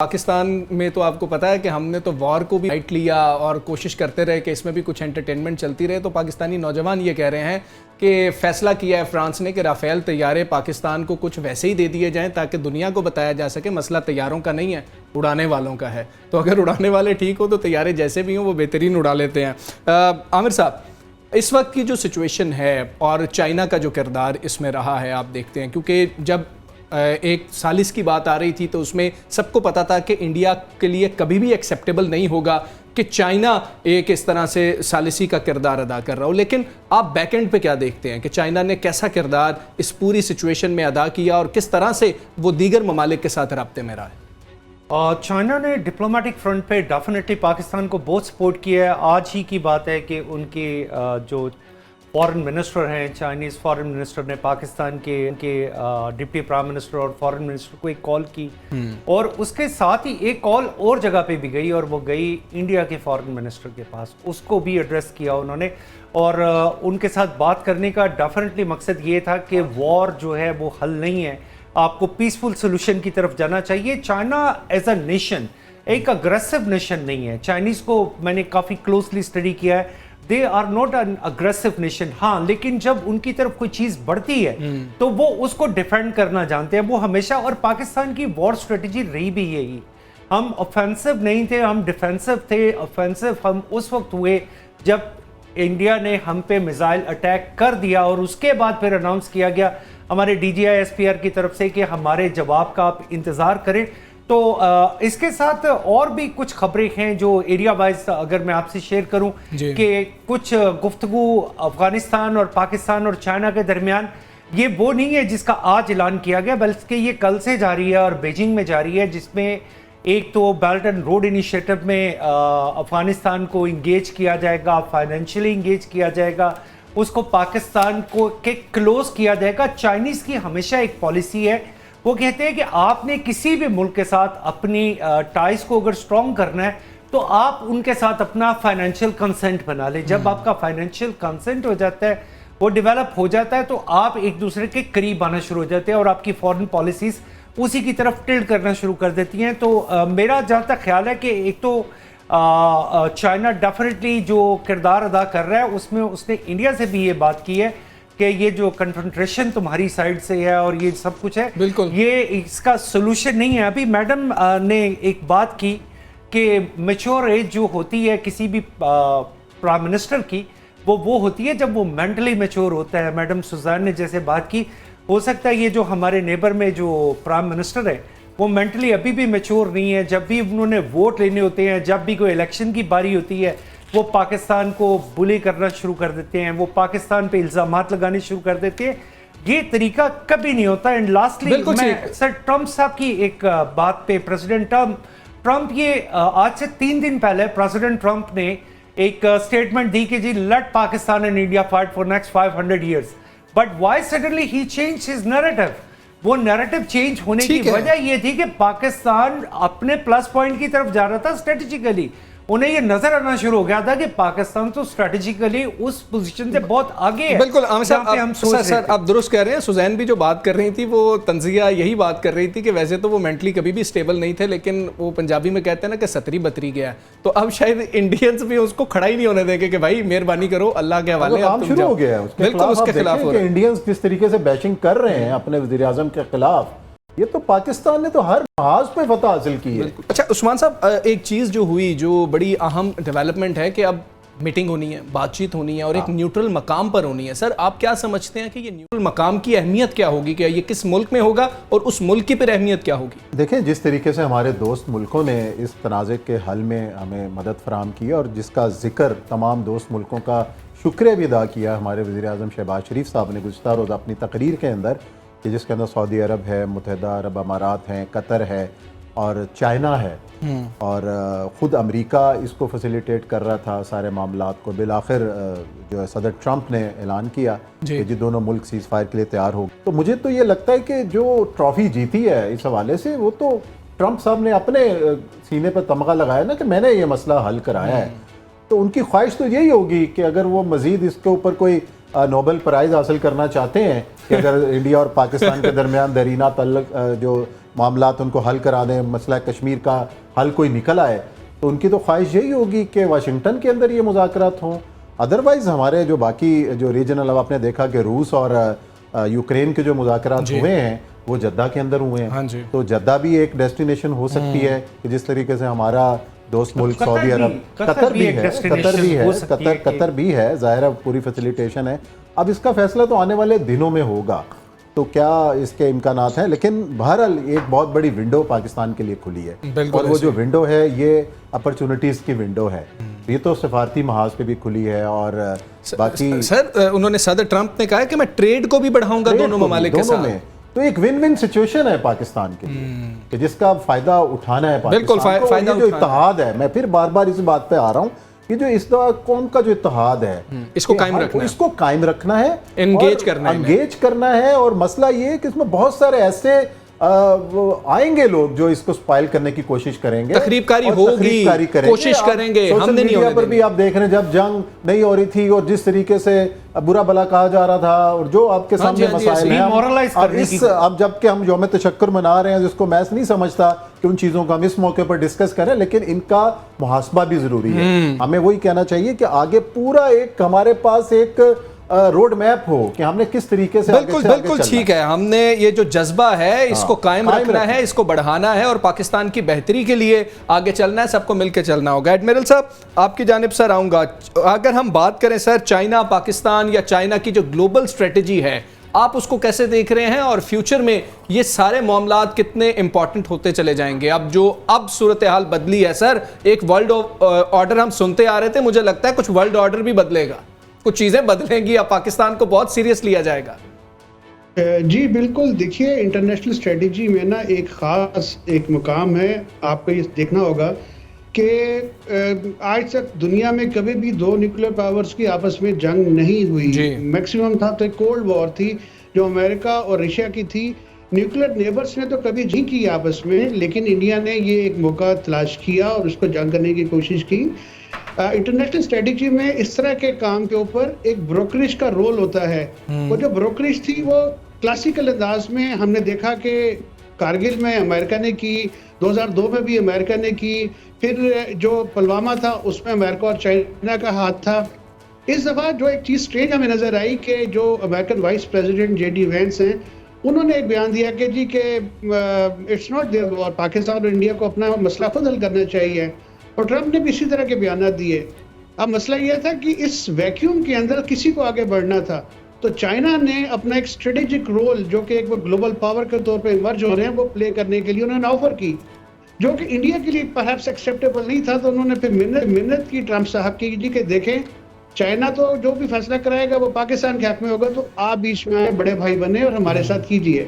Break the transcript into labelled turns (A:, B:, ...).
A: پاکستان میں تو آپ کو پتا ہے کہ ہم نے تو وار کو بھی لائٹ لیا اور کوشش کرتے رہے کہ اس میں بھی کچھ انٹرٹینمنٹ چلتی رہے. تو پاکستانی نوجوان یہ کہہ رہے ہیں کہ فیصلہ کیا ہے فرانس نے کہ رافیل طیارے پاکستان کو کچھ ویسے ہی دے دیے جائیں تاکہ دنیا کو بتایا جا سکے مسئلہ طیاروں کا نہیں ہے, اڑانے والوں کا ہے. تو اگر اڑانے والے ٹھیک ہو تو طیارے جیسے بھی ہوں وہ بہترین اڑا لیتے ہیں. عامر صاحب, اس وقت کی جو سچویشن ہے اور چائنا کا جو کردار اس میں رہا ہے آپ دیکھتے ہیں, کیونکہ جب ایک سالس کی بات آ رہی تھی تو اس میں سب کو پتا تھا کہ انڈیا کے لیے کبھی بھی ایکسیپٹیبل نہیں ہوگا کہ چائنا ایک اس طرح سے ثالثی کا کردار ادا کر رہا ہو. لیکن آپ بیک اینڈ پہ کیا دیکھتے ہیں کہ چائنا نے کیسا کردار اس پوری سچویشن میں ادا کیا اور کس طرح سے وہ دیگر ممالک کے ساتھ رابطے میں رہا ہے؟
B: چائنا نے ڈپلومیٹک فرنٹ پہ ڈیفینیٹلی پاکستان کو بہت سپورٹ کیا ہے. آج ہی کی بات ہے کہ ان کے جو فارن منسٹر ہیں, چائنیز فارن منسٹر نے پاکستان کے ڈپٹی پرائم منسٹر اور فارن منسٹر کو ایک کال کی, اور اس کے ساتھ ہی ایک کال اور جگہ پہ بھی گئی, اور وہ گئی انڈیا کے فارن منسٹر کے پاس. اس کو بھی ایڈریس کیا انہوں نے, اور ان کے ساتھ بات کرنے کا ڈیفینیٹلی مقصد یہ تھا کہ وار جو ہے وہ حل نہیں ہے, آپ کو پیسفل سولوشن کی طرف جانا چاہیے. چائنا ایز اے نیشن ایک اگریسو نیشن نہیں ہے. چائنیز کو میں نے کافی کلوزلی اسٹڈی کیا ہے, they are not an aggressive nation. ہاں, لیکن جب ان کی طرف کوئی چیز بڑھتی ہے تو وہ اس کو ڈیفینڈ کرنا جانتے ہیں وہ ہمیشہ. اور پاکستان کی وار اسٹریٹجی رہی بھی یہی, ہم اوفینسو نہیں تھے, ہم ڈیفینسو تھے. اوفینسو ہم اس وقت ہوئے جب انڈیا نے ہم پہ میزائل اٹیک کر دیا, اور اس کے بعد پھر اناؤنس کیا گیا ہمارے D G I S P R کی طرف سے کہ ہمارے جواب کا آپ انتظار کریں. تو اس کے ساتھ اور بھی کچھ خبریں ہیں جو ایریا وائز اگر میں آپ سے شیئر کروں کہ کچھ گفتگو افغانستان اور پاکستان اور چائنا کے درمیان یہ وہ نہیں ہے جس کا آج اعلان کیا گیا, بلکہ یہ کل سے جاری ہے اور بیجنگ میں جاری ہے, جس میں ایک تو بیلٹ اینڈ روڈ انیشیٹو میں افغانستان کو انگیج کیا جائے گا, فائنینشلی انگیج کیا جائے گا, اس کو پاکستان کو کلوز کیا جائے گا. چائنیز کی ہمیشہ ایک پالیسی ہے, وہ کہتے ہیں کہ آپ نے کسی بھی ملک کے ساتھ اپنی ٹائز کو اگر سٹرونگ کرنا ہے تو آپ ان کے ساتھ اپنا فائنینشیل کنسنٹ بنا لیں. جب آپ کا فائنینشیل کنسنٹ ہو جاتا ہے, وہ ڈیولپ ہو جاتا ہے, تو آپ ایک دوسرے کے قریب آنا شروع ہو جاتے ہیں اور آپ کی فورن پالیسیز اسی کی طرف ٹلٹ کرنا شروع کر دیتی ہیں. تو میرا جہاں تک خیال ہے کہ ایک تو چائنا ڈیفینیٹلی جو کردار ادا کر رہا ہے اس میں اس نے انڈیا سے بھی یہ بات کی ہے کہ یہ جو کنفرنٹریشن تمہاری سائڈ سے ہے اور یہ سب کچھ ہے, بالکل یہ اس کا سولوشن نہیں ہے. ابھی میڈم نے ایک بات کی کہ میچور ایج جو ہوتی ہے کسی بھی پرائم منسٹر کی, وہ ہوتی ہے جب وہ مینٹلی میچور ہوتا ہے. میڈم سوزان نے جیسے بات کی, ہو سکتا ہے یہ جو ہمارے نیبر میں جو پرائم منسٹر ہے وہ مینٹلی ابھی بھی میچور نہیں ہے. جب بھی انہوں نے ووٹ لینے ہوتے ہیں, جب بھی کوئی الیکشن کی باری ہوتی ہے, وہ پاکستان کو بلی کرنا شروع کر دیتے ہیں, وہ پاکستان پہ الزامات لگانے شروع کر دیتے ہیں. یہ طریقہ کبھی نہیں ہوتا. اینڈ لاسٹلی میں سر ٹرمپ صاحب کی ایک بات پہ, پریزیڈنٹ ٹرمپ یہ آج سے 3 دن پہلے پریزیڈنٹ ٹرمپ نے ایک اسٹیٹمنٹ دی کہ جی let Pakistan and India fight for next 500 years, but why suddenly ہی چینج ہز نیریٹو. وہ نیریٹو چینج ہونے کی وجہ یہ تھی کہ پاکستان اپنے پلس پوائنٹ کی طرف جا رہا تھا اسٹریٹجیکلی. انہیں یہ نظر آنا شروع ہو گیا تھا کہ پاکستان تو اسٹریٹجیکلی اس پوزیشن سے بہت آگے ہے.
A: بالکل سر آپ درست کہہ رہے ہیں. سوزین بھی جو بات کر رہی تھی وہ تنزیہ یہی بات کر رہی تھی کہ ویسے تو وہ مینٹلی کبھی بھی اسٹیبل نہیں تھے, لیکن وہ پنجابی میں کہتے ہیں نا کہ ستری بتری گیا, تو اب شاید انڈینز بھی اس کو کھڑا ہی نہیں ہونے دیں گے کہ بھائی مہربانی کرو اللہ کے حوالے.
C: کام شروع ہو گیا ہے بالکل اس کے خلاف. انڈینز کس طریقے سے بیشنگ کر رہے ہیں اپنے وزیر اعظم کے خلاف, یہ تو پاکستان نے تو ہر محاذ پہ فتح حاصل کی ہے.
A: اچھا عثمان صاحب, ایک چیز جو ہوئی جو بڑی اہم ڈیولپمنٹ ہے کہ اب میٹنگ ہونی ہے, بات چیت ہونی ہے اور ایک نیوٹرل مقام پر ہونی ہے. سر آپ کیا سمجھتے ہیں کہ یہ نیوٹرل مقام کی اہمیت کیا ہوگی, کہ یہ کس ملک میں ہوگا اور اس ملک کی پھر اہمیت کیا ہوگی؟
C: دیکھیں جس طریقے سے ہمارے دوست ملکوں نے اس تنازع کے حل میں ہمیں مدد فراہم کی اور جس کا ذکر تمام دوست ملکوں کا شکریہ بھی ادا کیا ہمارے وزیر اعظم شہباز شریف صاحب نے گزشتہ روز اپنی تقریر کے اندر, کہ جس کے اندر سعودی عرب ہے, متحدہ عرب امارات ہیں, قطر ہے اور چائنا ہے, اور خود امریکہ اس کو فیسیلیٹیٹ کر رہا تھا سارے معاملات کو. بالآخر جو ہے صدر ٹرمپ نے اعلان کیا کہ جی دونوں ملک سیز فائر کے لیے تیار ہو. تو مجھے تو یہ لگتا ہے کہ جو ٹرافی جیتی ہے اس حوالے سے وہ تو ٹرمپ صاحب نے اپنے سینے پر تمغہ لگایا نا کہ میں نے یہ مسئلہ حل کرایا ہے. تو ان کی خواہش تو یہی ہوگی کہ اگر وہ مزید اس کے اوپر کوئی نوبل پرائز حاصل کرنا چاہتے ہیں کہ اگر انڈیا اور پاکستان کے درمیان دیرینہ تعلق جو معاملات ان کو حل کرا دیں, مسئلہ کشمیر کا حل کوئی نکل آئے, تو ان کی تو خواہش یہی ہوگی کہ واشنگٹن کے اندر یہ مذاکرات ہوں. ادروائز ہمارے جو باقی جو ریجنل, اب آپ نے دیکھا کہ روس اور یوکرین کے جو مذاکرات ہوئے ہیں وہ جدہ کے اندر ہوئے ہیں, تو جدہ بھی ایک ڈیسٹینیشن ہو سکتی ہے کہ جس طریقے سے ہمارا دوست ملک سعودی عرب, قطر بھی ہے, ظاہر ہے پوری فیسیلیٹیشن ہے. اب اس کا فیصلہ تو آنے والے دنوں میں ہوگا, تو کیا اس کے امکانات ہیں, لیکن بہرحال ایک بہت بڑی ونڈو پاکستان کے لیے کھلی ہے, اور وہ جو ونڈو ہے یہ اپرچونٹیز کی ونڈو ہے. یہ تو سفارتی محاذ پہ بھی کھلی ہے, اور باقی
A: سر انہوں نے صدر ٹرمپ نے کہا کہ میں ٹریڈ کو بھی بڑھاؤں گا دونوں ممالک کے ساتھ.
C: تو ایک ون ون سچویشن ہے پاکستان کے لیے کہ جس کا فائدہ اٹھانا ہے پاکستان کو. یہ جو اتحاد ہے, میں پھر بار بار اس بات پہ آ رہا ہوں کہ جو اس قوم کا جو اتحاد ہے
A: اس کو قائم
C: رکھنا ہے,
A: انگیج کرنا
C: ہے. اور مسئلہ یہ ہے کہ اس میں بہت سارے ایسے آئیں گے لوگ جو اس کو سپائل کرنے کی کوشش کریں گے,
A: تخریب کاری ہوگی, کوشش کریں گے. ہم نے نہیں ہونے
C: پر بھی آپ دیکھ رہے ہیں جب جنگ نہیں ہو رہی تھی اور جس طریقے سے برا بلا کہا جا رہا تھا, اور جو آپ کے سامنے مسائل ہیں, اب جب کہ ہم یوم تشکر منا رہے ہیں جس کو میں نہیں سمجھتا کہ ان چیزوں کو ہم اس موقع پر ڈسکس کریں, لیکن ان کا محاسبہ بھی ضروری ہے. ہمیں وہی کہنا چاہیے کہ آگے پورا ایک ہمارے پاس ایک روڈ میپ ہو کہ ہم نے کس طریقے سے
A: بالکل ٹھیک ہے. ہم نے یہ جو جذبہ ہے اس کو قائم رکھنا ہے, اس کو بڑھانا ہے, اور پاکستان کی بہتری کے لیے آگے چلنا ہے, سب کو مل کے چلنا ہوگا. ایڈمرل صاحب آپ کی جانب سر آؤں گا. اگر ہم بات کریں سر چائنا پاکستان یا چائنا کی جو گلوبل اسٹریٹجی ہے, آپ اس کو کیسے دیکھ رہے ہیں, اور فیوچر میں یہ سارے معاملات کتنے امپورٹنٹ ہوتے چلے جائیں گے؟ اب صورتحال بدلی ہے سر, ایک ورلڈ آرڈر ہم سنتے آ رہے تھے, مجھے لگتا ہے کچھ ورلڈ آرڈر بھی بدلے گا, کچھ چیزیں بدلیں گی, اب پاکستان کو بہت سیریس لیا جائے گا.
D: جی بالکل. دیکھیے انٹرنیشنل اسٹریٹجی میں نا ایک خاص ایک مقام ہے, آپ کو یہ دیکھنا ہوگا کہ آج تک دنیا میں کبھی بھی دو نیوکلیر پاورز کی آپس میں جنگ نہیں ہوئی. میکسیمم تھا تو کولڈ وار تھی جو امریکہ اور رشیا کی تھی. نیوکلیر نیبرز نے تو کبھی نہیں کی آپس میں, لیکن انڈیا نے یہ ایک موقع تلاش کیا اور اس کو جنگ کرنے کی کوشش کی. انٹرنیشنل اسٹریٹجی میں اس طرح کے کام کے اوپر ایک بروکریج کا رول ہوتا ہے. وہ جو بروکریج تھی وہ کلاسیکل انداز میں ہم نے دیکھا کہ کارگل میں امریکہ نے کی, 2002 میں بھی امریکہ نے کی, پھر جو پلوامہ تھا اس میں امریکہ اور چائنا کا ہاتھ تھا. اس دفعہ جو ایک چیز اسٹرینج ہمیں نظر آئی کہ جو American vice president J D Vance ہیں, انہوں نے ایک بیان دیا کہ جی کہ it's not their war, Pakistan اور انڈیا کو اپنا مسئلہ خود حل کرنا چاہیے, اور ٹرمپ نے بھی اسی طرح کے بیانات دیے. اب مسئلہ یہ تھا کہ اس ویکیوم کے اندر کسی کو آگے بڑھنا تھا, تو چائنا نے اپنا ایک اسٹریٹجک رول جو کہ ایک گلوبل پاور کے طور پہ ایمرج ہو رہے ہیں وہ پلے کرنے کے لیے انہوں نے آفر کی, جو کہ انڈیا کے لیے پرہیپس ایکسیپٹیبل نہیں تھا. تو انہوں نے پھر منت کی ٹرمپ صاحب کی جی کہ دیکھیں چائنا تو جو بھی فیصلہ کرائے گا وہ پاکستان کے حق میں ہوگا, تو آپ بیچ میں آئے, بڑے بھائی بنے اور ہمارے ساتھ کیجیے.